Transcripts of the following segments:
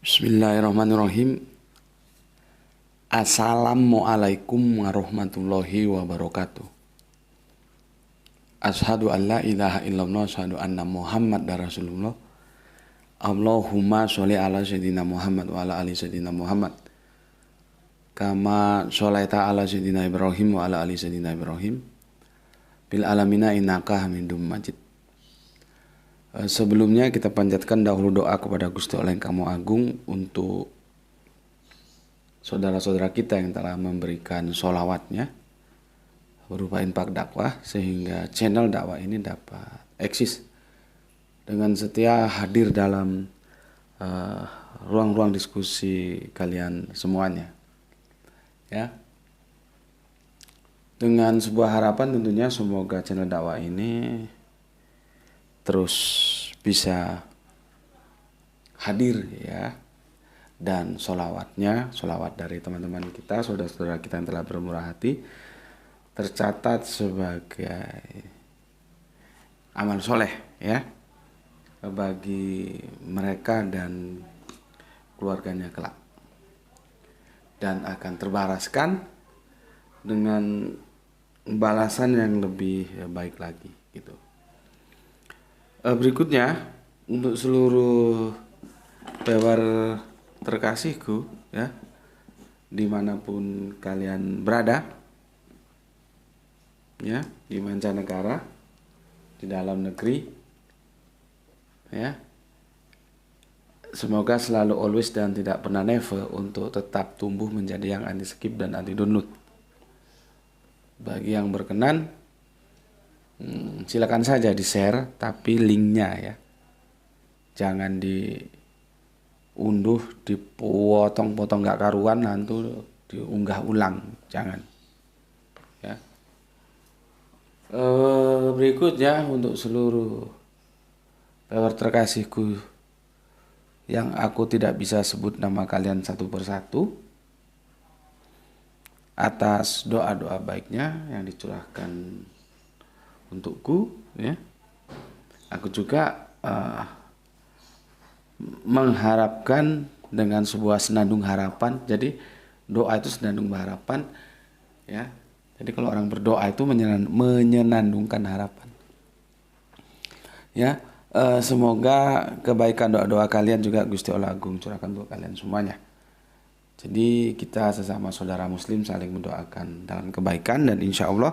Bismillahirrahmanirrahim. Assalamualaikum warahmatullahi wabarakatuh. Ashadu an la ilaha illallah, ashadu anna Muhammad Rasulullah. Allahumma sholli ala sayyidina Muhammad wa ala ali sayyidina Muhammad. Kama sholaita ala sayyidina Ibrahim wa ala ali sayyidina Ibrahim. Bil alamina innaka hamidum majid. Sebelumnya kita panjatkan dahulu doa kepada Gusti Allah yang Kamu Agung untuk saudara-saudara kita yang telah memberikan sholawatnya berupa infak dakwah sehingga channel dakwah ini dapat eksis dengan setia hadir dalam ruang-ruang diskusi kalian semuanya, ya. Dengan sebuah harapan tentunya semoga channel dakwah ini terus bisa hadir, ya, dan sholawat dari teman-teman kita, saudara-saudara kita yang telah bermurah hati tercatat sebagai amal soleh, ya, bagi mereka dan keluarganya kelak, dan akan terbalaskan dengan balasan yang lebih baik lagi, gitu. Berikutnya untuk seluruh pewar terkasihku, ya, dimanapun kalian berada, ya, di mancanegara, di dalam negeri, ya, semoga selalu always dan tidak pernah never untuk tetap tumbuh menjadi yang anti skip dan anti download. Bagi yang berkenan, silakan saja di share, tapi linknya, ya, jangan diunduh, dipotong-potong gak karuan, nanti diunggah ulang, jangan, ya. Berikutnya untuk seluruh pewar terkasihku yang aku tidak bisa sebut nama kalian satu persatu, atas doa-doa baiknya yang dicurahkan untukku, ya, aku juga mengharapkan dengan sebuah senandung harapan. Jadi doa itu senandung harapan, ya. Jadi kalau orang berdoa itu menyenandungkan harapan, ya. Semoga kebaikan doa-doa kalian juga Gusti Allah Agung curahkan untuk kalian semuanya. Jadi kita sesama saudara muslim saling mendoakan dalam kebaikan, dan insya Allah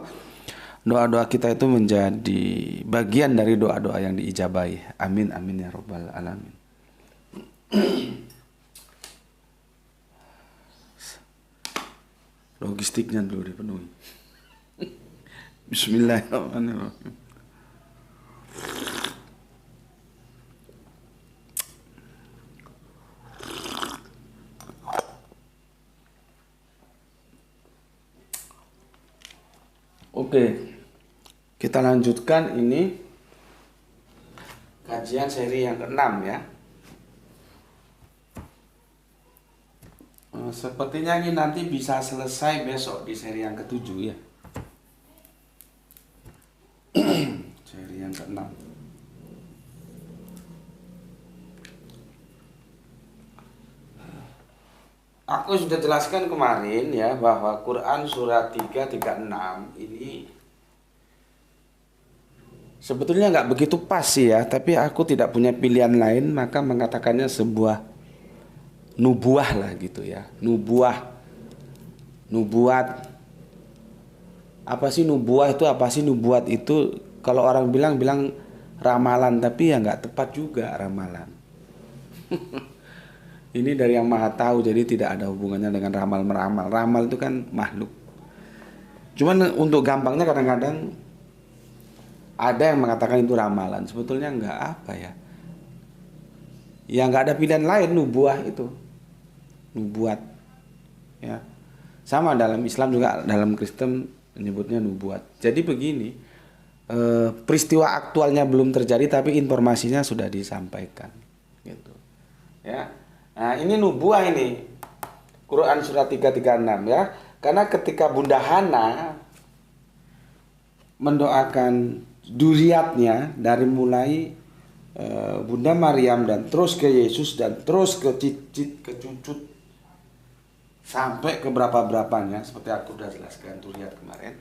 doa-doa kita itu menjadi bagian dari doa-doa yang diijabahi. Amin amin ya rabbal alamin. Logistiknya dulu dipenuhi. Bismillahirrahmanirrahim. Oke, kita lanjutkan ini kajian seri yang ke-6, ya. Sepertinya ini nanti bisa selesai besok di seri yang ke-7, ya. Seri yang ke-6. Aku sudah jelaskan kemarin, ya, bahwa Quran surat 336 ini sebetulnya nggak begitu pas sih, ya, tapi aku tidak punya pilihan lain maka mengatakannya sebuah nubuah lah, gitu, ya. Nubuat. Apa sih nubuah itu? Apa sih nubuat itu? Kalau orang bilang ramalan, tapi ya nggak tepat juga ramalan. Ini dari yang maha tahu, jadi tidak ada hubungannya dengan ramal-meramal. Ramal itu kan makhluk. Cuman untuk gampangnya kadang-kadang ada yang mengatakan itu ramalan. Sebetulnya enggak, apa ya. Ya enggak ada pilihan lain, nubuah itu. Nubuat. Ya. Sama dalam Islam juga, dalam Kristen menyebutnya nubuat. Jadi begini, peristiwa aktualnya belum terjadi tapi informasinya sudah disampaikan, gitu. Ya. Nah, ini nubuah ini. Quran surat 336, ya. Karena ketika Bunda Hana mendoakan duriatnya dari mulai Bunda Maryam dan terus ke Yesus dan terus ke cicit ke cucut sampai ke berapanya seperti aku sudah jelaskan tuh lihat kemarin.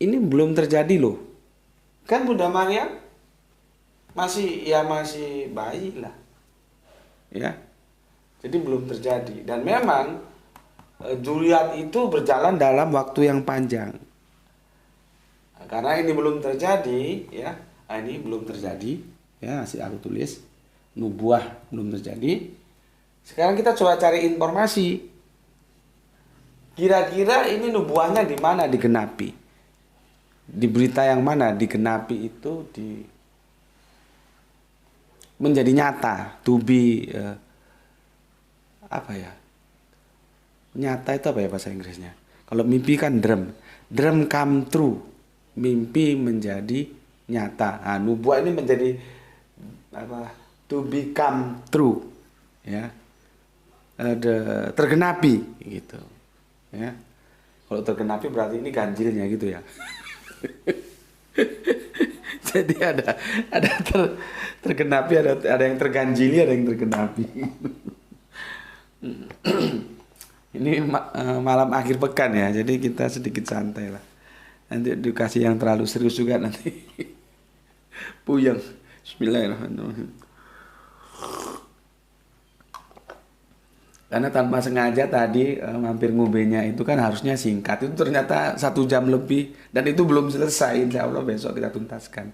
Ini belum terjadi loh. Kan Bunda Maryam masih bayi lah. Ya. Jadi belum terjadi dan memang zuriat itu berjalan dalam waktu yang panjang. Nah, karena ini belum terjadi ya. Ini belum terjadi ya, masih aku tulis nubuah belum terjadi. Sekarang kita coba cari informasi. Kira-kira ini nubuahnya di mana digenapi? Di berita yang mana digenapi itu menjadi nyata, to be apa ya? Nyata itu apa ya bahasa Inggrisnya? Kalau mimpi kan dream come true. Mimpi menjadi nyata. Nah, nubuah ini menjadi apa? To become true, ya, tergenapi, gitu, ya. Kalau tergenapi berarti ini ganjilnya gitu ya. Jadi ada tergenapi, ada yang terganjili, ada yang tergenapi. Ini malam akhir pekan ya, jadi kita sedikit santai lah. Nanti edukasi yang terlalu serius juga nanti. Puyeng. Bismillahirrahmanirrahim. Karena tanpa sengaja tadi mampir ngubenya itu kan harusnya singkat. Itu ternyata 1 jam lebih dan itu belum selesai. Insya Allah besok kita tuntaskan.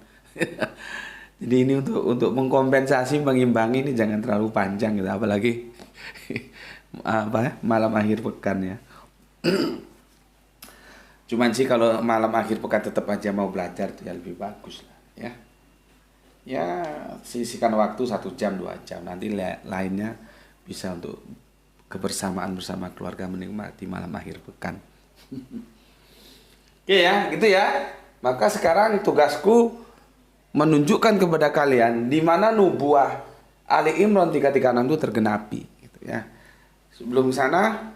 Jadi ini untuk mengkompensasi, mengimbangi ini jangan terlalu panjang gitu. Apalagi malam akhir pekan ya. Cuman sih kalau malam akhir pekan tetap aja mau belajar itu ya lebih bagus lah ya. Ya sisihkan waktu 1 jam 2 jam, nanti lainnya bisa untuk kebersamaan bersama keluarga menikmati malam akhir pekan. Oke ya gitu ya. Maka sekarang tugasku menunjukkan kepada kalian di mana nubuah Ali Imran 336 itu tergenapi gitu ya. Sebelum sana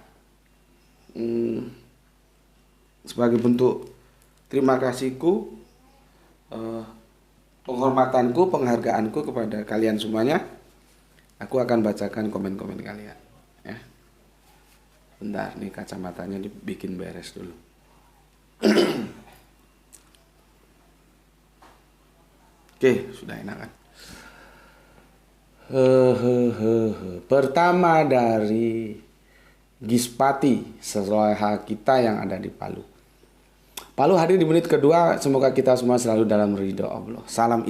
sebagai bentuk terima kasihku, penghormatanku, penghargaanku kepada kalian semuanya, aku akan bacakan komen-komen kalian ya. Bentar nih kacamatanya dibikin beres dulu. Oke, sudah enak kan. Pertama dari Gispati, soleha kita yang ada di Palu. Palu hadir di menit kedua, semoga kita semua selalu dalam ridho Allah. Salam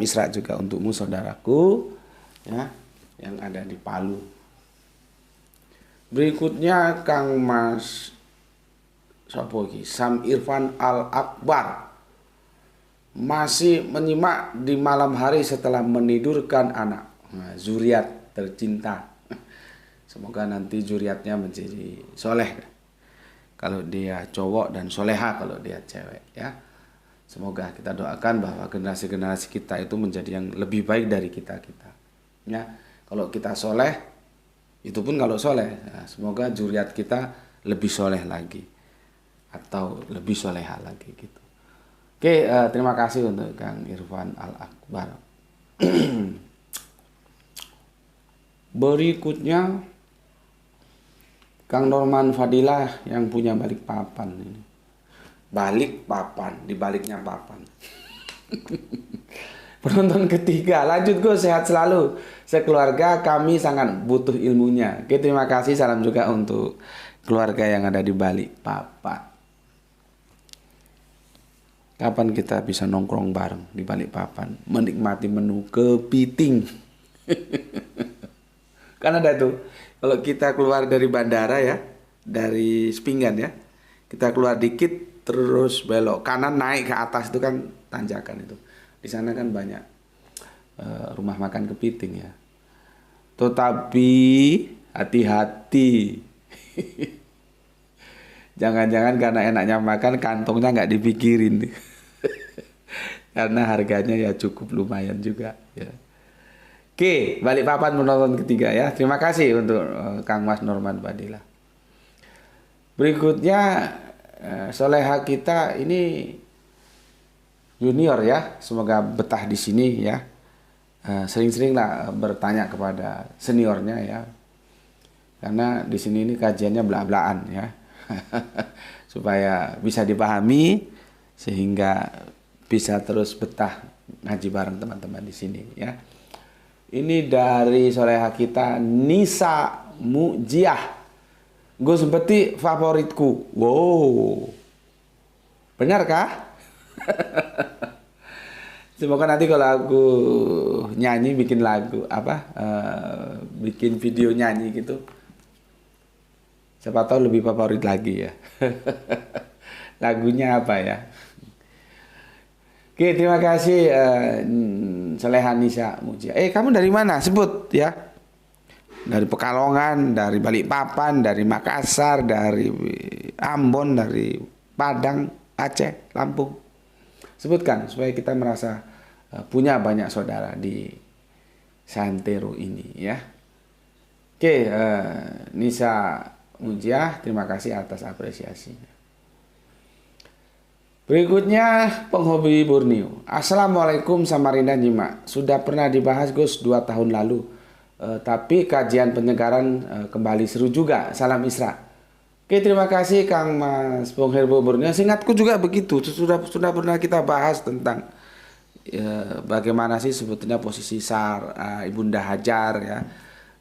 Isra juga untukmu saudaraku ya, yang ada di Palu. Berikutnya Kang Mas Sopogi, Sam Irfan Al-Akbar. Masih menyimak di malam hari setelah menidurkan anak. Nah, zuriat tercinta. Semoga nanti zuriatnya menjadi soleh. Kalau dia cowok dan soleha kalau dia cewek ya. Semoga kita doakan bahwa generasi-generasi kita itu menjadi yang lebih baik dari kita-kita. Ya, kalau kita soleh, itu pun kalau soleh, ya, semoga zuriat kita lebih soleh lagi atau lebih soleha lagi gitu. Oke, terima kasih untuk Kang Irfan Al-Akbar. Berikutnya Kang Norman Fadilah yang punya Balikpapan ini. Balikpapan, di baliknya papan. Penonton ketiga, lanjut gue sehat selalu. Sekeluarga kami sangat butuh ilmunya. Oke, terima kasih, salam juga untuk keluarga yang ada di Balikpapan. Kapan kita bisa nongkrong bareng di Balikpapan, menikmati menu kepiting? Kan ada tuh, kalau kita keluar dari bandara ya, dari Spingan ya, kita keluar dikit terus belok kanan naik ke atas itu kan tanjakan itu. Di sana kan banyak rumah makan kepiting ya. Tetapi hati-hati. Jangan-jangan karena enaknya makan kantongnya nggak dipikirin. Karena harganya ya cukup lumayan juga ya. Oke, Balikpapan menonton ketiga ya. Terima kasih untuk Kang Mas Norman Badila. Berikutnya soleha kita ini junior ya, semoga betah di sini ya. Sering-seringlah bertanya kepada seniornya ya, karena di sini ini kajiannya belak-belakan ya, supaya bisa dipahami sehingga bisa terus betah ngaji bareng teman-teman di sini ya. Ini dari soleha kita Nisa Mujiah. Gus Beti favoritku. Wow. Benarkah? Semoga nanti kalau aku nyanyi bikin lagu bikin video nyanyi gitu, siapa tahu lebih favorit lagi ya. Lagunya apa ya? Oke, terima kasih Soleha Nisa Mujiah. Kamu dari mana? Sebut ya. Dari Pekalongan, dari Balikpapan, dari Makassar, dari Ambon, dari Padang, Aceh, Lampung. Sebutkan supaya kita merasa punya banyak saudara di Santero ini ya. Oke, Nisa Mujiah, terima kasih atas apresiasinya. Berikutnya penghobi Borneo. Assalamualaikum Samarinda Nyimak. Sudah pernah dibahas Gus 2 tahun lalu. Tapi kajian penyegaran kembali seru juga. Salam Isra. Oke, terima kasih Kang Mas Pengherbo Borneo. Seingatku juga begitu. Sudah pernah kita bahas tentang bagaimana sih sebetulnya posisi Ibunda Hajar ya.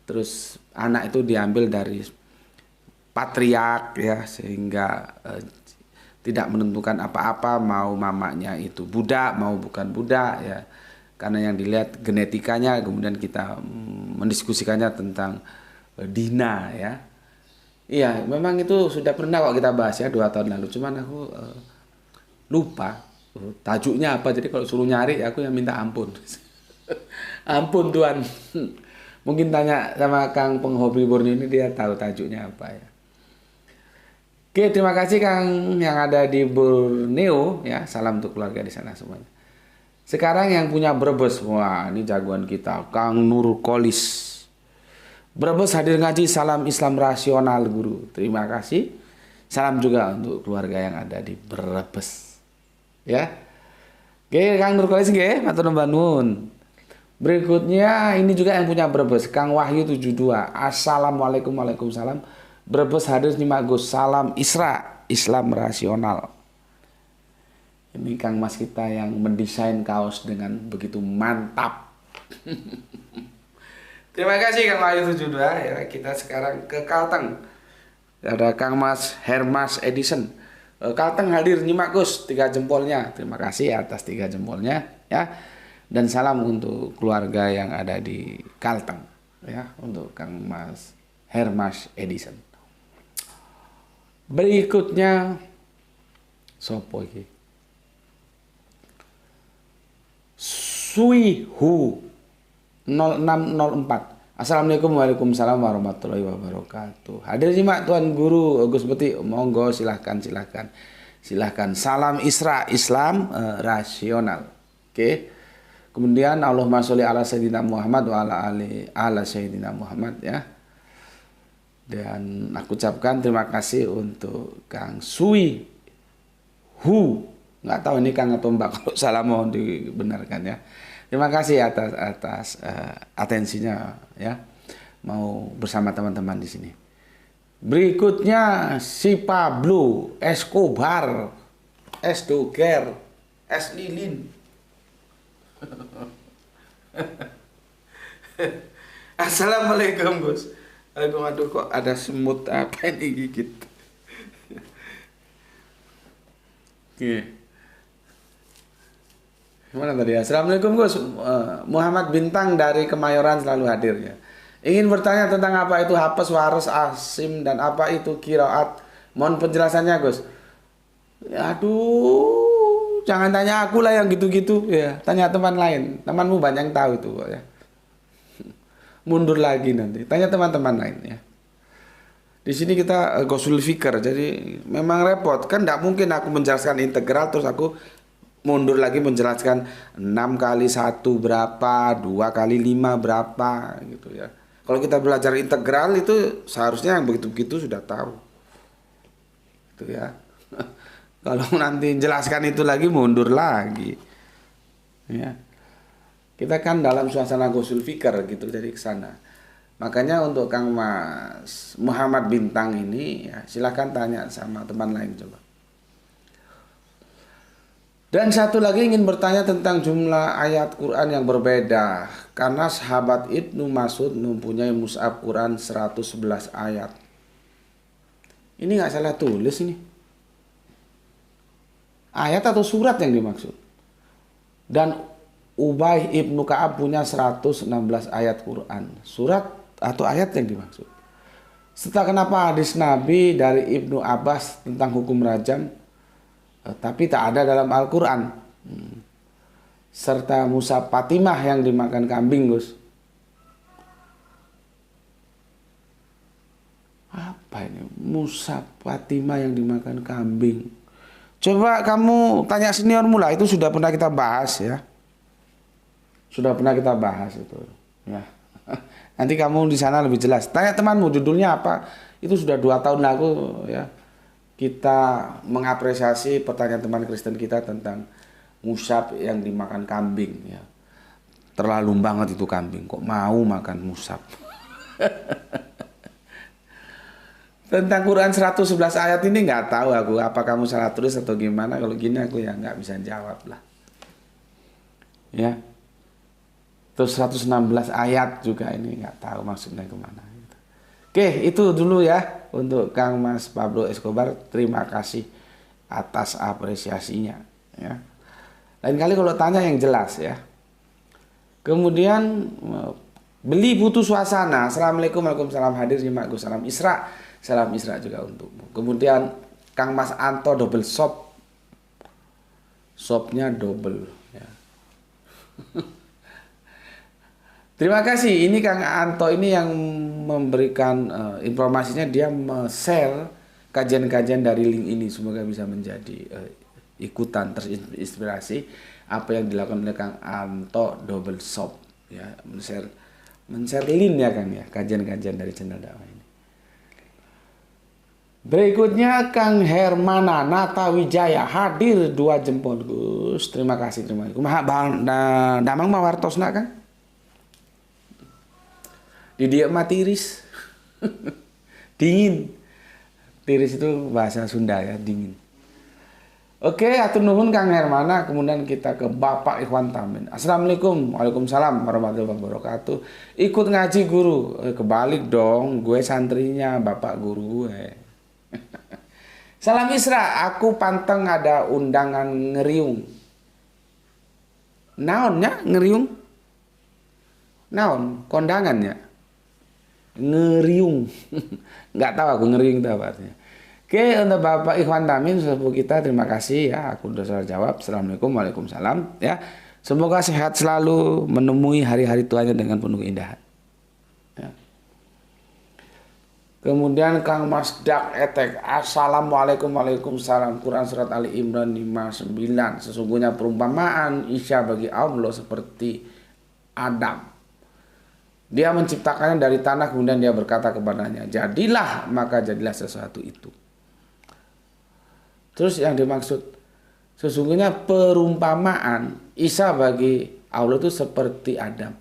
Terus anak itu diambil dari patriark ya, sehingga tidak menentukan apa-apa, mau mamanya itu budak mau bukan budak ya, karena yang dilihat genetikanya. Kemudian kita mendiskusikannya tentang Dina ya. Iya, memang itu sudah pernah kok kita bahas ya 2 tahun lalu, cuman aku lupa tajuknya apa. Jadi kalau suruh nyari aku yang minta ampun. Ampun Tuhan. Mungkin tanya sama Kang Penghobi Borneo ini, dia tahu tajuknya apa ya. Oke, terima kasih Kang yang ada di Borneo ya. Salam untuk keluarga di sana semuanya. Sekarang yang punya Brebes, wah ini jagoan kita, Kang Nur Kolis. Brebes hadir ngaji, salam Islam rasional guru. Terima kasih. Salam juga untuk keluarga yang ada di Brebes. Ya. Oke, Kang Nur Kolis nggih, matur nuwun. Berikutnya ini juga yang punya Brebes, Kang Wahyu 72. Assalamualaikum, waalaikumsalam. Brebes hadir nyimak Gus, salam Isra, Islam rasional. Ini Kang Mas kita yang mendesain kaos dengan begitu mantap. Terima kasih Kang Wahyu 72 ya. Kita sekarang ke Kalteng. Ada Kang Mas Hermas Edison. Kalteng hadir nyimak Gus, 3 jempolnya. Terima kasih atas 3 jempolnya ya. Dan salam untuk keluarga yang ada di Kalteng ya, untuk Kang Mas Hermas Edison. Berikutnya sopo iki? Suihu 0604. Assalamualaikum, waalaikumsalam warahmatullahi wabarakatuh. Hadir simak Tuan Guru Gus Beti, monggo silahkan. Salam Isra, Islam rasional. Oke. Kemudian Allahumma sholli ala sayyidina Muhammad wa ala sayyidina Muhammad ya. Dan aku ucapkan terima kasih untuk Kang Sui Hu. Nggak tahu ini Kang atau Mbak, kalau salah mohon dibenarkan ya. Terima kasih atas atensinya ya. Mau bersama teman-teman di sini. Berikutnya si Pablo Escobar, S Doger, S Lilin. Assalamualaikum Gus. Aduh kok ada semut apa ini gigit. Oke. Gimana tadi? Assalamualaikum Gus. Muhammad Bintang dari Kemayoran selalu hadir ya. Ingin bertanya tentang apa itu hapes, wares, asim, dan apa itu qiraat. Mohon penjelasannya Gus. Aduh, jangan tanya aku lah yang gitu-gitu ya. Tanya teman lain. Temanmu banyak yang tahu itu kok ya. Mundur lagi nanti. Tanya teman-teman lain ya. Di sini kita gosul fikir, jadi memang repot kan. Tidak mungkin aku menjelaskan integral terus aku mundur lagi menjelaskan 6 kali 1 berapa, 2 kali 5 berapa gitu ya. Kalau kita belajar integral itu seharusnya yang begitu-begitu sudah tahu. Itu ya. Kalau nanti jelaskan itu lagi mundur lagi. Ya. Kita kan dalam suasana Ghusul Fikr gitu dari ke sana. Makanya untuk Kang Mas Muhammad Bintang ini ya, silakan tanya sama teman lain coba. Dan satu lagi ingin bertanya tentang jumlah ayat Quran yang berbeda. Karena sahabat Ibnu Mas'ud mempunyai mushaf Quran 111 ayat. Ini nggak salah tulis ini. Ayat atau surat yang dimaksud. Dan Ubay Ibnu Ka'ab punya 116 ayat Quran. Surat atau ayat yang dimaksud. Serta kenapa hadis Nabi dari Ibnu Abbas tentang hukum rajam tapi tak ada dalam Al-Quran. Serta mushaf Fatimah yang dimakan kambing, Gus. Apa ini? Mushaf Fatimah yang dimakan kambing. Coba kamu tanya seniormu lah, itu sudah pernah kita bahas ya. Sudah pernah kita bahas itu. Ya. Nanti kamu di sana lebih jelas. Tanya temanmu judulnya apa? Itu sudah 2 tahun lalu ya. Kita mengapresiasi pertanyaan teman Kristen kita tentang mushaf yang dimakan kambing ya. Terlalu banget itu kambing, kok mau makan mushaf. Tentang Quran 111 ayat ini nggak tahu aku apa kamu salah tulis atau gimana. Kalau gini aku ya nggak bisa jawab lah. Ya. Terus 116 ayat juga ini nggak tahu maksudnya kemana. Oke, itu dulu ya untuk Kang Mas Pablo Escobar. Terima kasih atas apresiasinya ya. Lain kali kalau tanya yang jelas ya. Kemudian beli butuh suasana. Assalamualaikum, waalaikumsalam, hadir nyimak Gus. Salam Isra. Salam Isra juga untukmu. Kemudian Kang Mas Anto double shop. Shopnya double ya. Terima kasih. Ini Kang Anto ini yang memberikan informasinya, dia share kajian-kajian dari link ini. Semoga bisa menjadi ikutan terinspirasi apa yang dilakukan oleh Kang Anto double shop ya, men-share link ya Kang ya, kajian-kajian dari channel dakwah ini. Berikutnya Kang Hermana Nata Wijaya hadir 2 jempol Gus. Terima kasih, terima kasih. Kumaha damang mah wartosna Kang? Di dia mah tiris. Dingin. Tiris itu bahasa Sunda ya, dingin. Oke, atur nuhun Kang Hermana. Kemudian kita ke Bapak Ikhwan Tamin. Assalamualaikum, waalaikumsalam warahmatullahi wabarakatuh. Ikut ngaji guru. Kebalik dong, gue santrinya Bapak guru gue. Salam Isra, aku panteng ada undangan ngeriung. Naonnya ngeriung? Naon, kondangannya? Ngeriung. Nggak tahu aku ngeriung itu apa artinya. Oke, untuk Bapak Ikhwan Tamin sepupu kita, terima kasih ya. Aku udah salah jawab. Assalamualaikum, waalaikumsalam ya. Semoga sehat selalu, menemui hari-hari tuanya dengan penuh keindahan ya. Kemudian Kang Mas Dak Etek. Assalamualaikum, waalaikumsalam. Quran surat Ali Imran 59. Sesungguhnya perumpamaan Isya bagi Allah seperti Adam. Dia menciptakannya dari tanah, kemudian dia berkata kepadanya, jadilah, maka jadilah sesuatu itu. Terus yang dimaksud, sesungguhnya perumpamaan Isa bagi Allah itu seperti Adam.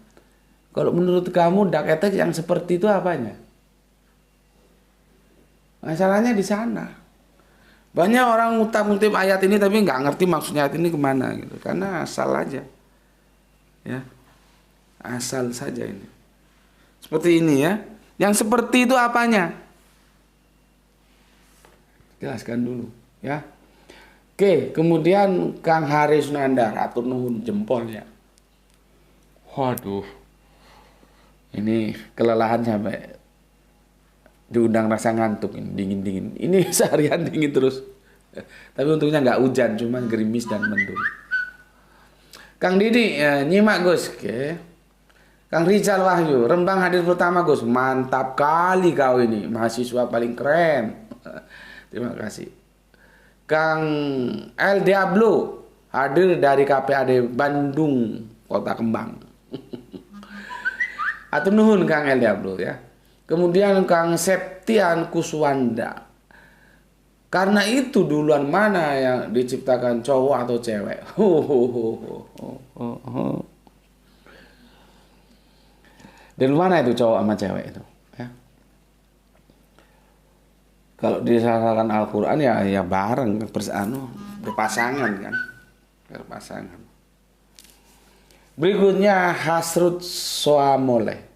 Kalau menurut kamu Dak Etek yang seperti itu apanya? Masalahnya di sana. Banyak orang ngutip ayat ini tapi nggak ngerti maksudnya ayat ini kemana gitu. Karena asal aja. Ya. Asal saja ini. Seperti ini ya. Yang seperti itu apanya? Jelaskan dulu ya. Oke, kemudian Kang Haris Nandar, atur nuhun jempolnya. Waduh. Ini kelelahan sampai diundang rasa ngantuk ini, dingin-dingin. Ini seharian dingin terus. Tapi untungnya nggak hujan, cuma gerimis dan mendung. Kang Didi nyimak Gus. Oke. Kang Rizal Wahyu, Rembang hadir pertama Gus. Mantap kali kau ini, mahasiswa paling keren. Terima kasih. Kang El Diablo hadir dari KPAD Bandung, Kota Kembang. Atur nuhun Kang El Diablo ya. Kemudian Kang Septian Kuswanda. Karena itu duluan mana yang diciptakan cowok atau cewek? Dari mana itu cowok sama cewek itu? Ya. Kalau disalahkan Al-Quran ya bareng berpasangan kan, berpasangan. Berikutnya Hasrut Soamole.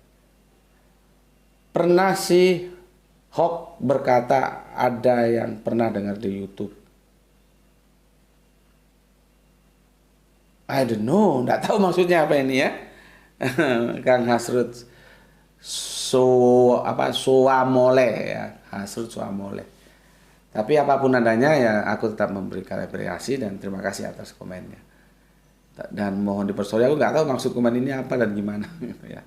Pernah si Hok berkata ada yang pernah dengar di YouTube. I don't know, nggak tahu maksudnya apa ini ya. Kang Hasrut Soamole ya, Hasrut Soamole. Tapi apapun adanya ya aku tetap memberikan apresiasi dan terima kasih atas komennya. Dan mohon dipersorry, aku nggak tahu maksud komen ini apa dan gimana ya.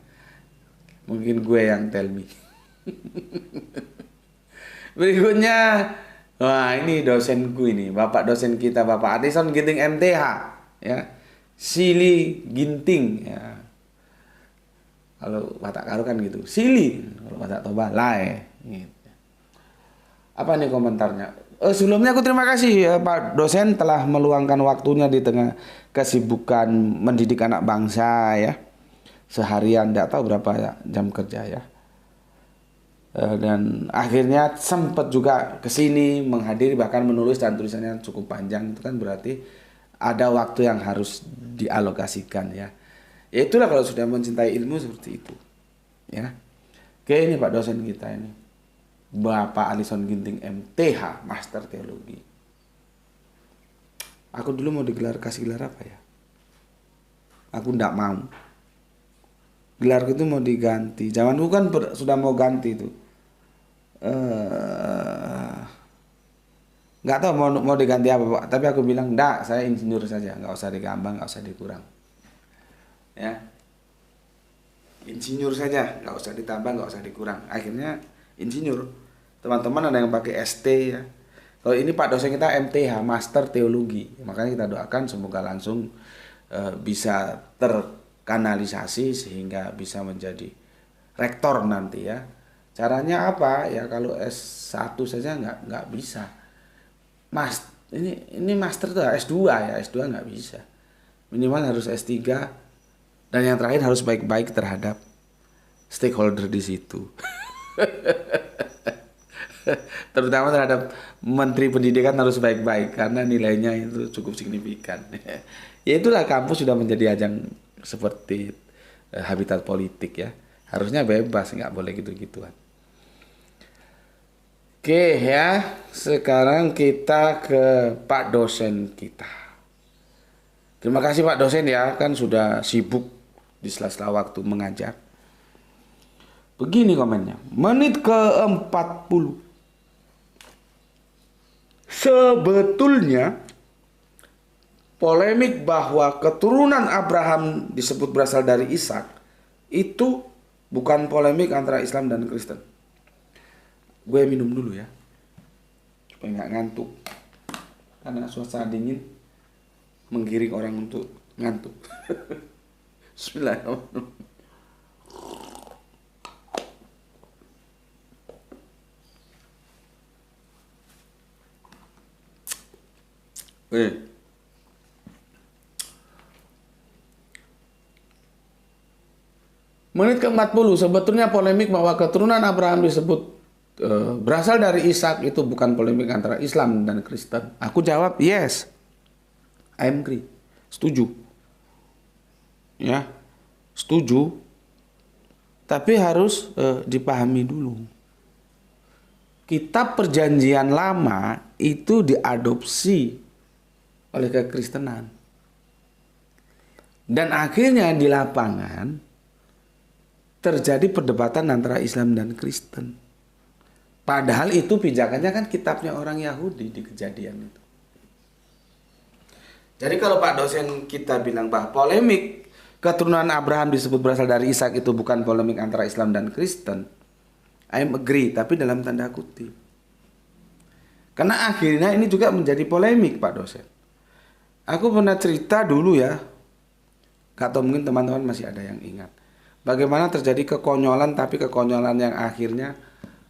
Mungkin gue yang tell me. Berikutnya, wah ini dosenku ini, bapak dosen kita, Bapak Adison Ginting MTH, ya, Sili Ginting, ya. Kalau Batak Karo kan gitu, Sili, kalau Batak Toba, Lai. Gitu. Apa nih komentarnya? Sebelumnya aku terima kasih ya Pak dosen telah meluangkan waktunya di tengah kesibukan mendidik anak bangsa ya. Seharian tidak tahu berapa jam kerja ya. Dan akhirnya sempat juga kesini menghadiri bahkan menulis dan tulisannya cukup panjang. Itu kan berarti ada waktu yang harus dialokasikan ya. Ya itulah kalau sudah mencintai ilmu seperti itu ya. Oke, ini Pak dosen kita ini Bapak Alison Ginting MTH Master Teologi. Aku dulu mau kasih gelar apa ya? Aku ndak mau. Gelarku itu mau diganti. Zamanku kan sudah mau ganti itu. Nggak tahu mau diganti apa Pak. Tapi aku bilang ndak, saya insinyur saja, nggak usah digambang, nggak usah dikurang. Ya, insinyur saja, nggak usah ditambah, nggak usah dikurang. Akhirnya insinyur. Teman-teman ada yang pakai ST ya. Kalau ini Pak dosen kita MTH Master Teologi. Makanya kita doakan semoga langsung bisa terkanalisasi sehingga bisa menjadi rektor nanti ya. Caranya apa? Ya kalau S1 saja nggak bisa. Mas, ini master tuh S2 ya, S2 nggak bisa. Minimal harus S3 dan yang terakhir harus baik-baik terhadap stakeholder di situ. Terutama terhadap Menteri Pendidikan harus baik-baik karena nilainya itu cukup signifikan. Ya itulah kampus sudah menjadi ajang seperti habitat politik ya. Harusnya bebas, nggak boleh gitu-gituan. Oke ya, sekarang kita ke Pak dosen kita. Terima kasih Pak dosen ya, kan sudah sibuk di sela-sela waktu mengajar. Begini komennya, menit ke-40. Sebetulnya polemik bahwa keturunan Abraham disebut berasal dari Ishak itu bukan polemik antara Islam dan Kristen. Gue minum dulu ya, supaya nggak ngantuk. Karena suasana dingin menggiring orang untuk ngantuk. Bismillahirrahmanirrahim. Menit ke-40, sebetulnya polemik bahwa keturunan Abraham disebut berasal dari Ishak itu bukan polemik antara Islam dan Kristen. Aku jawab yes, I agree, setuju. Ya, setuju. Tapi harus dipahami dulu. Kitab Perjanjian Lama itu diadopsi oleh kekristenan. Dan akhirnya di lapangan terjadi perdebatan antara Islam dan Kristen. Padahal itu pijakannya kan kitabnya orang Yahudi di Kejadian itu. Jadi kalau Pak dosen kita bilang bahwa polemik keturunan Abraham disebut berasal dari Ishak itu bukan polemik antara Islam dan Kristen, I agree, tapi dalam tanda kutip. Karena akhirnya ini juga menjadi polemik Pak dosen. Aku pernah cerita dulu ya, gak tahu mungkin teman-teman masih ada yang ingat. Bagaimana terjadi kekonyolan, tapi kekonyolan yang akhirnya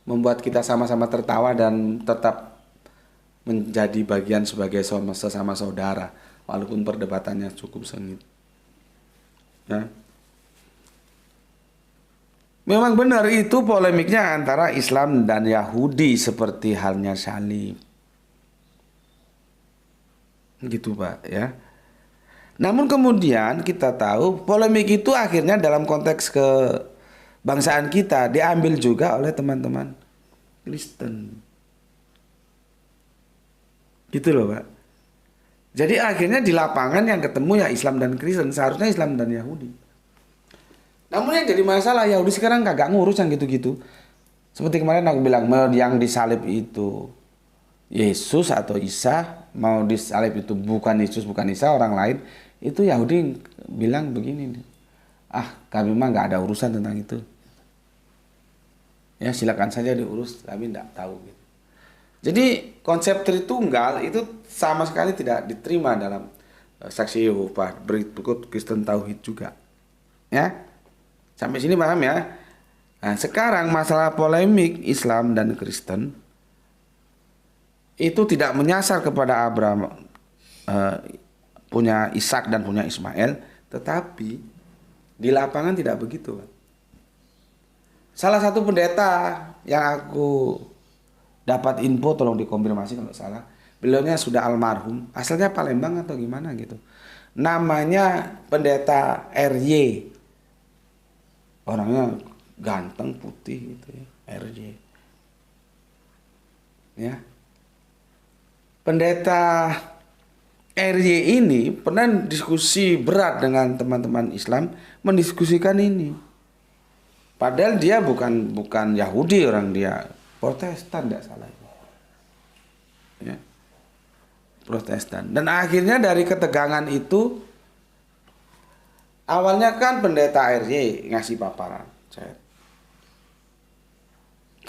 membuat kita sama-sama tertawa dan tetap menjadi bagian sebagai sesama saudara walaupun perdebatannya cukup sengit. Ya. Memang benar itu polemiknya antara Islam dan Yahudi seperti halnya salib. Gitu Pak ya. Namun kemudian kita tahu polemik itu akhirnya dalam konteks kebangsaan kita diambil juga oleh teman-teman Kristen. Gitu loh Pak. Jadi akhirnya di lapangan yang ketemu ya Islam dan Kristen, seharusnya Islam dan Yahudi. Namun yang jadi masalah Yahudi sekarang kagak ngurus yang gitu-gitu. Seperti kemarin aku bilang, yang disalib itu Yesus atau Isa, mau disalib itu bukan Yesus bukan Isa orang lain, itu Yahudi bilang begini, kami mah nggak ada urusan tentang itu. Ya silakan saja diurus, kami nggak tahu. Gitu. Jadi konsep Tritunggal itu sama sekali tidak diterima dalam saksi Yehova, berikut Kristen Tauhid juga. Ya, sampai sini paham ya? Nah, sekarang masalah polemik Islam dan Kristen itu tidak menyasar kepada Abraham punya Ishak dan punya Ismail, tetapi di lapangan tidak begitu. Salah satu pendeta yang aku dapat info, tolong dikonfirmasi kalau salah, beliaunya sudah almarhum, asalnya Palembang atau gimana gitu. Namanya pendeta RY. Orangnya ganteng, putih gitu ya, RY. Ya. Pendeta RY ini pernah diskusi berat dengan teman-teman Islam, mendiskusikan ini. Padahal dia bukan Yahudi, orang dia Protestan, tidak salah. Ya. Protestan. Dan akhirnya dari ketegangan itu, awalnya kan pendeta RY ngasih paparan.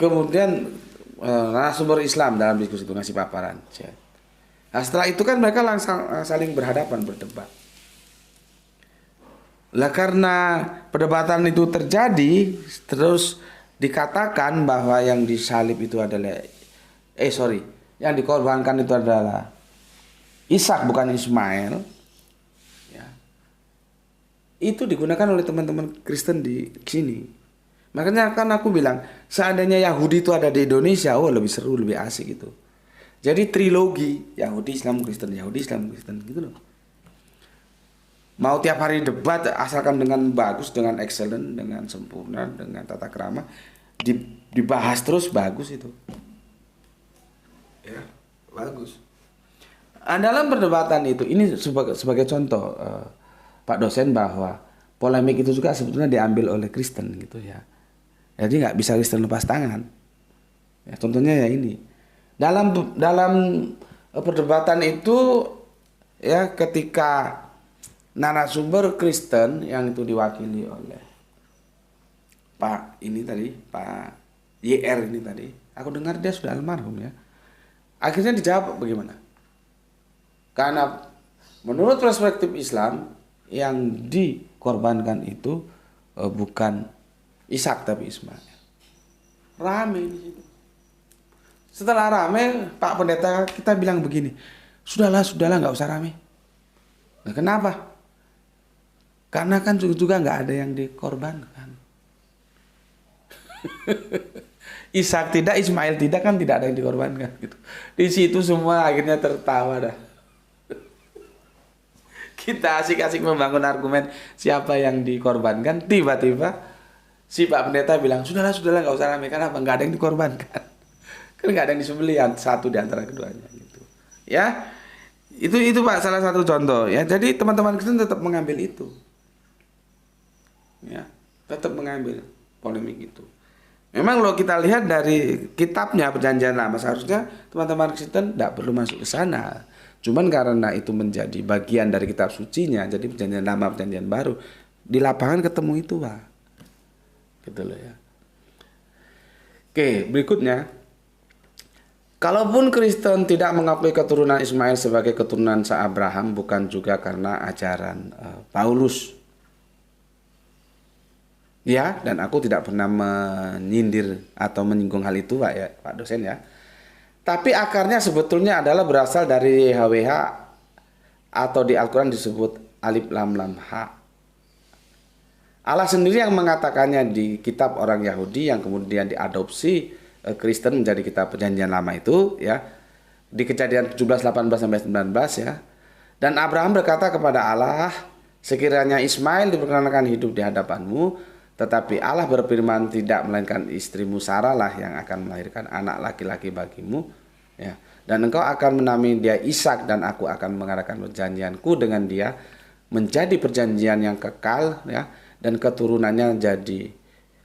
Kemudian narasumber Islam dalam diskusi itu ngasih paparan. Nah, setelah itu kan mereka langsung saling berhadapan, berdebat. Lah karena perdebatan itu terjadi, terus dikatakan bahwa yang disalib itu adalah yang dikorbankan itu adalah Ishak bukan Ismail. Ya. Itu digunakan oleh teman-teman Kristen di sini. Makanya kan aku bilang, seandainya Yahudi itu ada di Indonesia, lebih seru, lebih asik gitu. Jadi trilogi Yahudi Islam Kristen, Yahudi Islam Kristen gitu loh. Mau tiap hari debat asalkan dengan bagus, dengan excellent, dengan sempurna, dengan tata krama, dibahas terus bagus itu. Ya, bagus. Dalam perdebatan itu, ini sebagai contoh Pak dosen bahwa polemik itu juga sebetulnya diambil oleh Kristen gitu ya. Jadi nggak bisa Kristen lepas tangan. Ya, contohnya ya ini. Dalam perdebatan itu ya ketika narasumber Kristen yang itu diwakili oleh Pak YR ini tadi, aku dengar dia sudah almarhum ya. Akhirnya dijawab bagaimana? Karena menurut perspektif Islam yang dikorbankan itu bukan Ishak tapi Ismail. Rame di situ. Setelah rame, Pak Pendeta kita bilang begini, sudahlah nggak usah rame. Nah, kenapa? Karena kan juga nggak ada yang dikorbankan. Ishak tidak, Ismail tidak, kan tidak ada yang dikorbankan gitu. Di situ semua akhirnya tertawa dah. Kita asik-asik membangun argumen siapa yang dikorbankan, tiba-tiba si Pak Pendeta bilang sudahlah nggak usah rame, karena nggak ada yang dikorbankan. Kan nggak ada yang disembelih satu di antara keduanya gitu. Ya. Itu Pak salah satu contoh ya. Jadi teman-teman Kristen tetap mengambil itu. Ya, tetap mengambil polemik itu. Memang kalau kita lihat dari kitabnya Perjanjian Lama, seharusnya teman-teman Kristen tidak perlu masuk ke sana. Cuman karena itu menjadi bagian dari kitab sucinya, jadi Perjanjian Lama, Perjanjian Baru, di lapangan ketemu itu Pak. Gitu loh ya. Oke, berikutnya. Kalaupun Kristen tidak mengakui keturunan Ismail sebagai keturunan Abraham, bukan juga karena ajaran Paulus. Ya, dan aku tidak pernah menyindir atau menyinggung hal itu Pak ya, Pak dosen ya. Tapi akarnya sebetulnya adalah berasal dari YHWH atau di Al-Quran disebut alif lam lam ha. Allah sendiri yang mengatakannya di kitab orang Yahudi yang kemudian diadopsi Kristen menjadi kitab Perjanjian Lama itu, ya, di Kejadian 17 18 sampai 19, ya. Dan Abraham berkata kepada Allah, sekiranya Ismail diperkenankan hidup di hadapanmu, tetapi Allah berfirman, tidak, melainkan istrimu Sarah lah yang akan melahirkan anak laki-laki bagimu, ya. Dan engkau akan menamai dia Ishak, dan aku akan mengadakan perjanjianku dengan dia menjadi perjanjian yang kekal, ya, dan keturunannya jadi,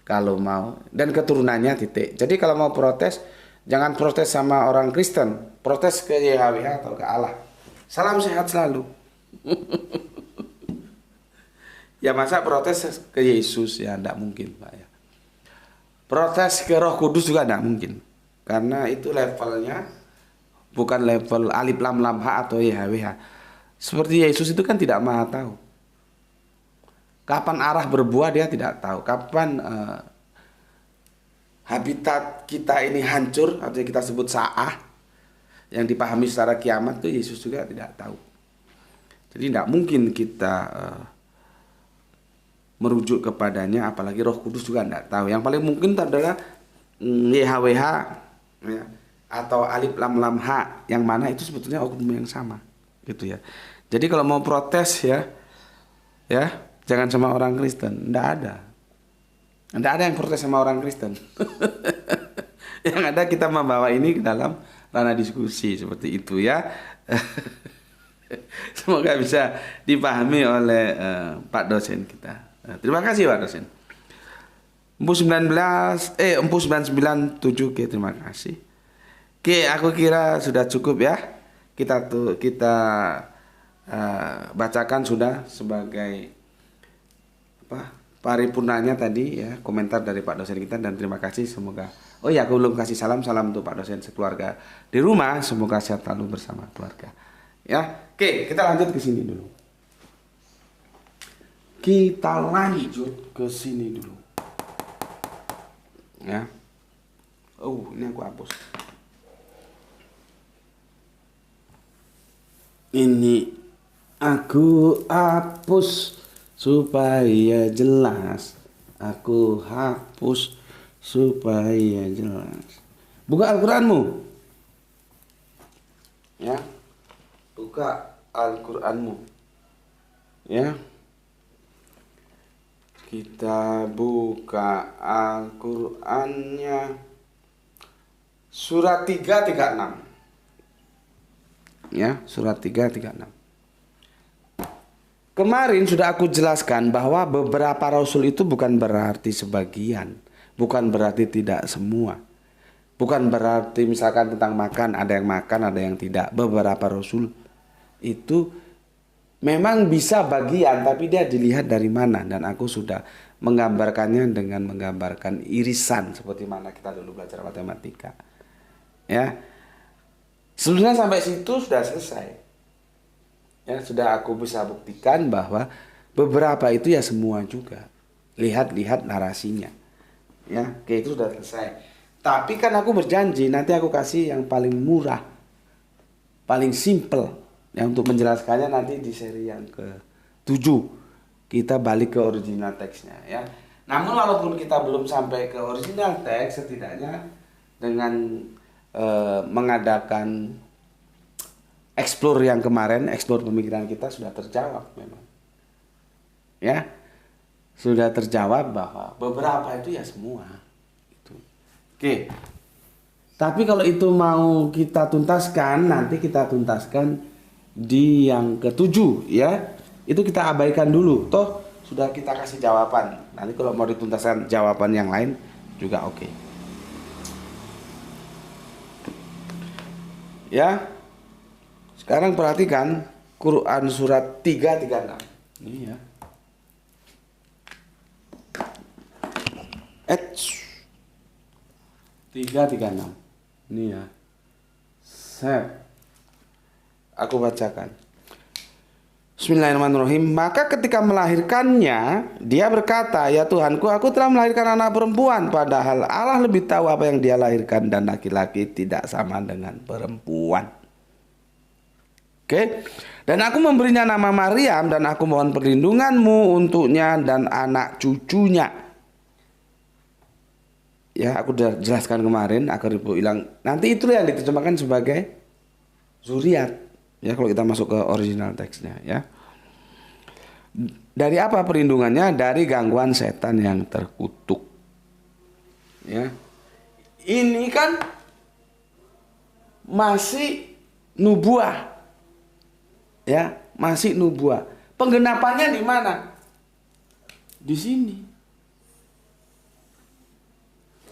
kalau mau, dan keturunannya titik. Jadi kalau mau protes, jangan protes sama orang Kristen, protes ke YHWH atau ke Allah. Salam sehat selalu. Ya masa protes ke Yesus, ya enggak mungkin, Pak, ya. Protes ke Roh Kudus juga enggak mungkin. Karena itu levelnya bukan level alif lam lam ha atau YHWH. Seperti Yesus itu kan tidak maha tahu. Kapan arah berbuah dia tidak tahu. Kapan habitat kita ini hancur atau kita sebut sa'ah yang dipahami secara kiamat, itu Yesus juga tidak tahu. Jadi tidak mungkin kita merujuk kepadanya, apalagi Roh Kudus juga tidak tahu. Yang paling mungkin adalah YHWH, ya, atau alif lam lam ha, yang mana itu sebetulnya oknum yang sama, gitu ya. Jadi kalau mau protes, ya jangan sama orang Kristen, tidak ada. Tidak ada yang protes sama orang Kristen. Yang ada kita membawa ini ke dalam ranah diskusi seperti itu, ya. Semoga bisa dipahami oleh Pak dosen kita. Terima kasih Pak dosen. Empu 997 Oke, terima kasih. Oke, aku kira sudah cukup, ya. Kita bacakan sudah sebagai paripurnanya tadi, ya, komentar dari Pak dosen kita, dan terima kasih. Semoga, oh ya, aku belum kasih salam untuk Pak dosen sekeluarga di rumah, semoga sehat selalu bersama keluarga, ya. Oke, kita lanjut ke sini dulu. Ya. Oh, ini aku hapus. Ini aku hapus supaya jelas. Aku hapus supaya jelas. Buka Al-Qur'anmu. Ya. Buka Al-Qur'anmu. Ya. Kita buka Al-Qur'annya. Surat 336. Ya, surat 336. Kemarin sudah aku jelaskan bahwa beberapa rasul itu bukan berarti sebagian, bukan berarti tidak semua. Bukan berarti misalkan tentang makan, ada yang makan, ada yang tidak. Beberapa rasul itu memang bisa bagian, tapi dia dilihat dari mana. Dan aku sudah menggambarkannya dengan menggambarkan irisan, seperti mana kita dulu belajar matematika. Ya, sebenarnya sampai situ sudah selesai. Ya, sudah aku bisa buktikan bahwa beberapa itu ya semua juga. Lihat narasinya. Ya, oke, itu sudah selesai. Tapi kan aku berjanji nanti aku kasih yang paling murah, paling simple, ya, untuk menjelaskannya nanti di seri yang ke-7. Kita balik ke original teksnya, ya. Namun walaupun kita belum sampai ke original teks, setidaknya dengan mengadakan explore yang kemarin, explore pemikiran kita sudah terjawab memang. Ya. Sudah terjawab bahwa beberapa itu ya semua. Itu. Oke. Tapi kalau itu mau kita tuntaskan, nanti kita tuntaskan di yang ke-7, ya. Itu kita abaikan dulu. Toh sudah kita kasih jawaban. Nanti kalau mau dituntaskan jawaban yang lain juga oke. Ya. Sekarang perhatikan Quran surat 336. Ini, ya. 336. Ini, ya. Set. Aku bacakan. Bismillahirrahmanirrahim. Maka ketika melahirkannya, dia berkata, "Ya Tuhanku, aku telah melahirkan anak perempuan." Padahal Allah lebih tahu apa yang dia lahirkan, dan laki-laki tidak sama dengan perempuan. Oke. Dan aku memberinya nama Maryam, dan aku mohon perlindunganmu untuknya dan anak cucunya. Ya, aku sudah jelaskan kemarin agar ibu hilang. Nanti itu yang diterjemahkan sebagai zuriat. Ya, kalau kita masuk ke original teksnya, ya. Dari apa perlindungannya? Dari gangguan setan yang terkutuk. Ya. Ini kan masih nubuah. Ya, masih nubuah. Penggenapannya di mana? Di sini.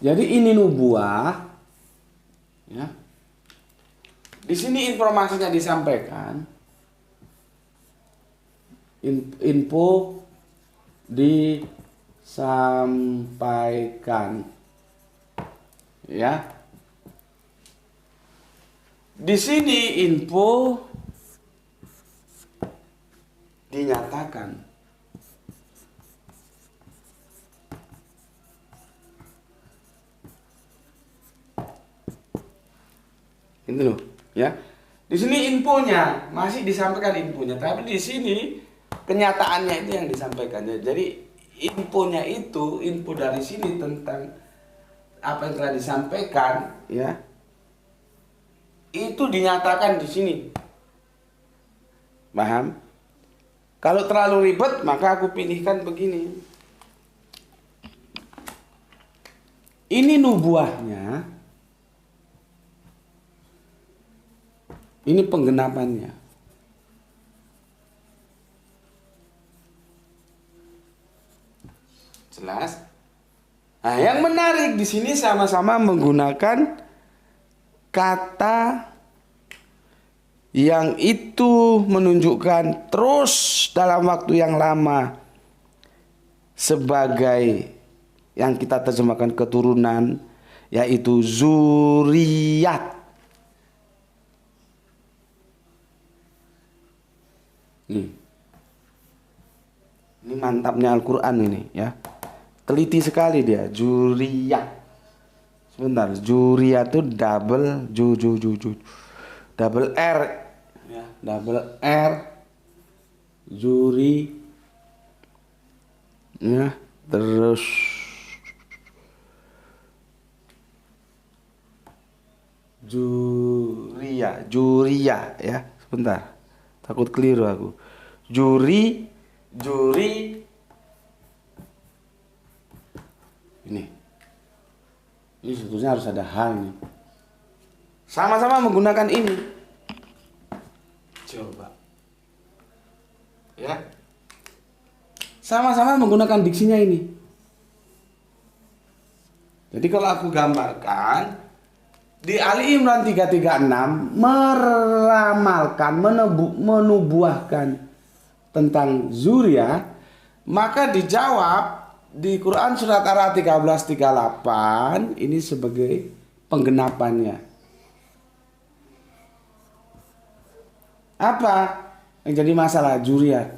Jadi ini nubuah. Ya. Di sini informasinya disampaikan, info disampaikan, ya. Di sini info dinyatakan. Itu loh. Ya, di sini infonya masih disampaikan infonya, tapi di sini kenyataannya itu yang disampaikan. Jadi infonya itu, info dari sini tentang apa yang telah disampaikan, ya, itu dinyatakan di sini. Paham? Kalau terlalu ribet, maka aku pilihkan begini. Ini nubuahnya. Ini penggenapannya. Jelas? Nah, yang menarik di sini sama-sama menggunakan kata yang itu menunjukkan terus dalam waktu yang lama sebagai yang kita terjemahkan keturunan, yaitu zuriat. Ini mantapnya Al-Quran ini, ya. Teliti sekali dia. Zuriyah. Sebentar, zuriyah itu double double R, ya, double R. Zuri, ya, terus juriyah, ya. Sebentar, takut keliru aku. Juri ini sebetulnya harus ada hal ini. Sama-sama menggunakan ini. Coba, ya, sama-sama menggunakan diksinya ini. Jadi kalau aku gambarkan di Ali Imran 336 meramalkan, menubuahkan tentang zuriat, maka dijawab di Quran surat Ar-Ra'd 13:38 ini sebagai penggenapannya. Apa yang jadi masalah zuriat?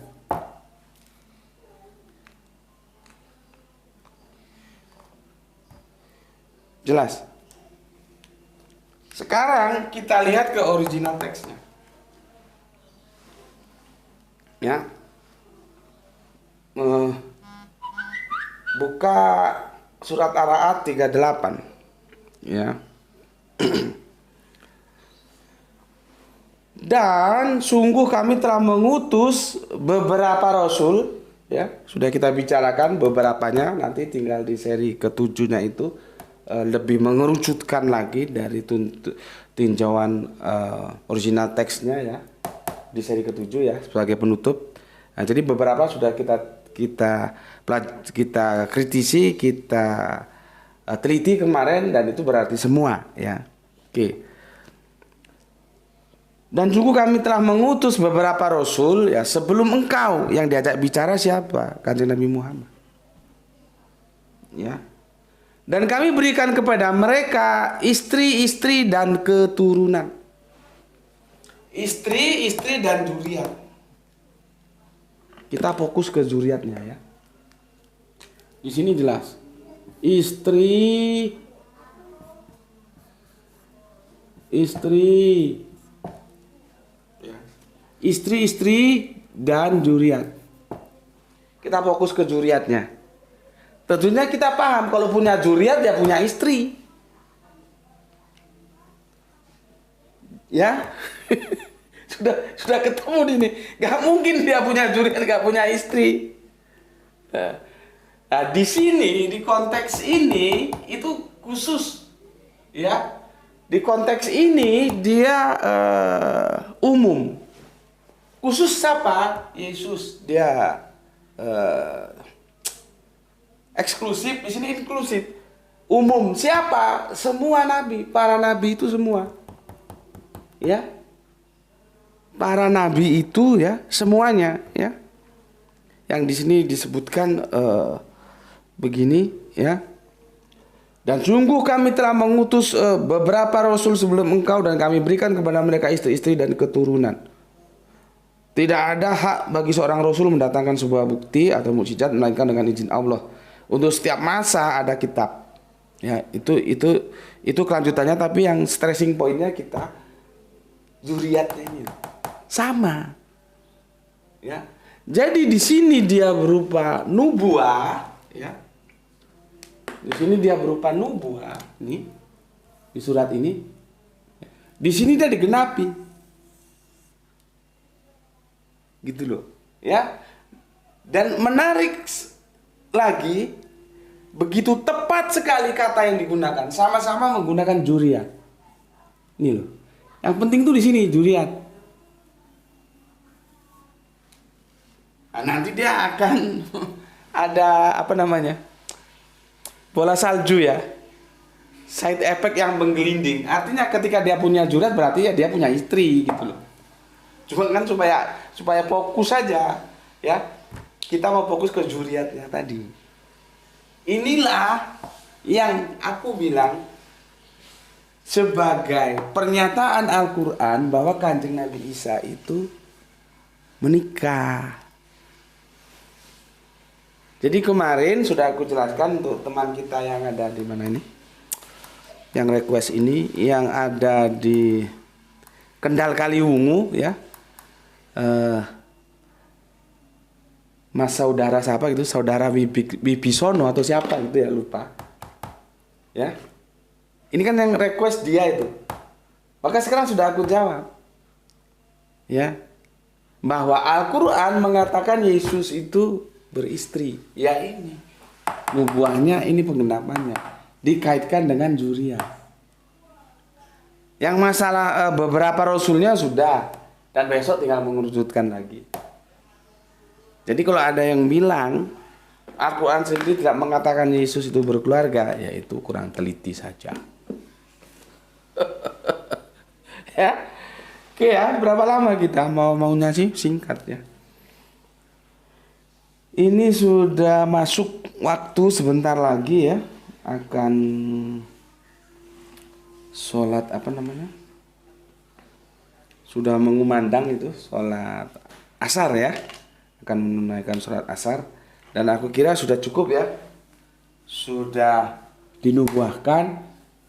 Jelas? Sekarang kita lihat ke original teksnya. Ya, buka surat Ar-Ra'd 38, ya. Dan sungguh kami telah mengutus beberapa rasul, ya, sudah kita bicarakan beberapanya, nanti tinggal di seri ketujuhnya itu lebih mengerucutkan lagi dari tinjauan original teksnya, ya, di seri ketujuh, ya, sebagai penutup. Nah, jadi beberapa sudah kita kritisi, kita teliti kemarin, dan itu berarti semua, ya. Oke. Dan sungguh kami telah mengutus beberapa rasul, ya, sebelum engkau. Yang diajak bicara siapa? Kanjeng Nabi Muhammad, ya. Dan kami berikan kepada mereka istri-istri dan keturunan. Istri dan zuriat. Kita fokus ke zuriatnya ya. Di sini jelas. Istri istri dan zuriat. Kita fokus ke zuriatnya. Tentunya kita paham kalau punya zuriat ya punya istri. Ya. sudah ketemu ini. Gak mungkin dia punya zuriat gak punya istri. Nah, di sini di konteks ini itu khusus ya. Di konteks ini dia umum. Khusus siapa? Yesus. Dia eksklusif, di sini inklusif. Umum siapa? Semua nabi, para nabi itu semua. Ya. Para nabi itu ya, semuanya ya. Yang di sini disebutkan begini ya. Dan sungguh kami telah mengutus beberapa rasul sebelum engkau dan kami berikan kepada mereka istri-istri dan keturunan. Tidak ada hak bagi seorang rasul mendatangkan sebuah bukti atau mukjizat melainkan dengan izin Allah. Untuk setiap masa ada kitab. Ya, itu kelanjutannya, tapi yang stressing pointnya kita zuriatnya ini sama. Ya. Jadi di sini dia berupa nubuah, ya. Di sini dia berupa nubuah, nih. Di surat ini. Di sini dia digenapi. Gitu loh, ya. Dan menarik lagi, begitu tepat sekali kata yang digunakan, sama-sama menggunakan zuriat. Ini loh. Yang penting tuh di sini zuriat. Nah, nanti dia akan ada apa namanya? Bola salju ya. Side effect yang menggelinding. Artinya ketika dia punya zuriat berarti ya dia punya istri gitu loh. Cuma kan supaya fokus saja ya. Kita mau fokus ke zuriatnya tadi. Inilah yang aku bilang sebagai pernyataan Al-Qur'an bahwa Kanjeng Nabi Isa itu menikah. Jadi kemarin sudah aku jelaskan untuk teman kita yang ada di mana ini? Yang request ini yang ada di Kendal Kaliwungu ya. Mas saudara siapa gitu, saudara Wibisono atau siapa gitu ya, lupa. Ya. Ini kan yang request dia itu. Maka sekarang sudah aku jawab. Ya. Bahwa Al-Qur'an mengatakan Yesus itu beristri. Ya ini. Nubuahnya ini penggenapannya dikaitkan dengan zuriat. Yang masalah beberapa rasulnya sudah, dan besok tinggal mengerucutkan lagi. Jadi kalau ada yang bilang Al-Qur'an sendiri tidak mengatakan Yesus itu berkeluarga, ya itu kurang teliti saja. Ya. Oke ya, berapa lama kita maunya sih? Singkat ya. Ini sudah masuk waktu sebentar lagi ya. Akan sholat apa namanya? Sudah mengumandang itu sholat asar ya. Akan menunaikan sholat asar. Dan aku kira sudah cukup ya. Sudah dinubuahkan,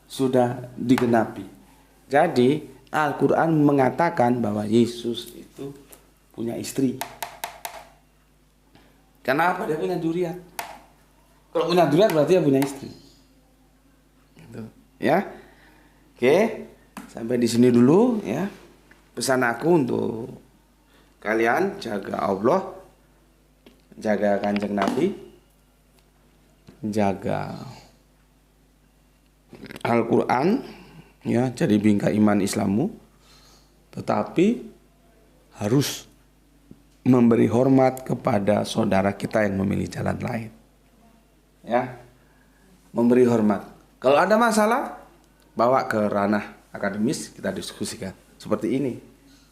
sudah digenapi. Jadi Al-Qur'an mengatakan bahwa Yesus itu punya istri. Kenapa? Dia punya zuriat. Kalau punya zuriat berarti dia punya istri. Gitu. Ya. Oke, sampai di sini dulu ya. Pesan aku untuk kalian, jaga Allah, jaga Kanjeng Nabi, jaga Al-Qur'an ya, jadi bingkai iman Islammu, tetapi harus memberi hormat kepada saudara kita yang memilih jalan lain. Ya. Memberi hormat. Kalau ada masalah, bawa ke ranah akademis, kita diskusikan. Seperti ini.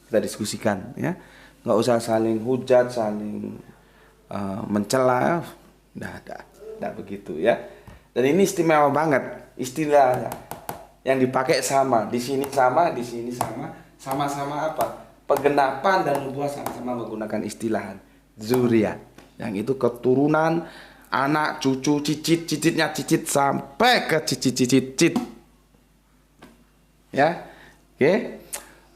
Kita diskusikan ya. Enggak usah saling hujat, saling mencela. Enggak begitu ya. Dan ini istimewa banget. Istilah yang dipakai sama, di sini sama, di sini sama. Sama-sama apa? Penggenapan dan nubuah sama-sama menggunakan istilah zuriat. Yang itu keturunan, anak, cucu, cicit, cicitnya cicit sampai ke cicit-cicit. Ya. Oke.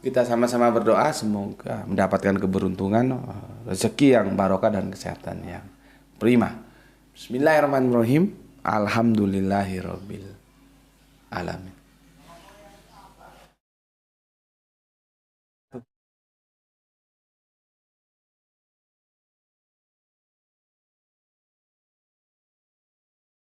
Kita sama-sama berdoa semoga mendapatkan keberuntungan, rezeki yang barokah dan kesehatan yang prima. Bismillahirrahmanirrahim. Alhamdulillahirabbil alamin.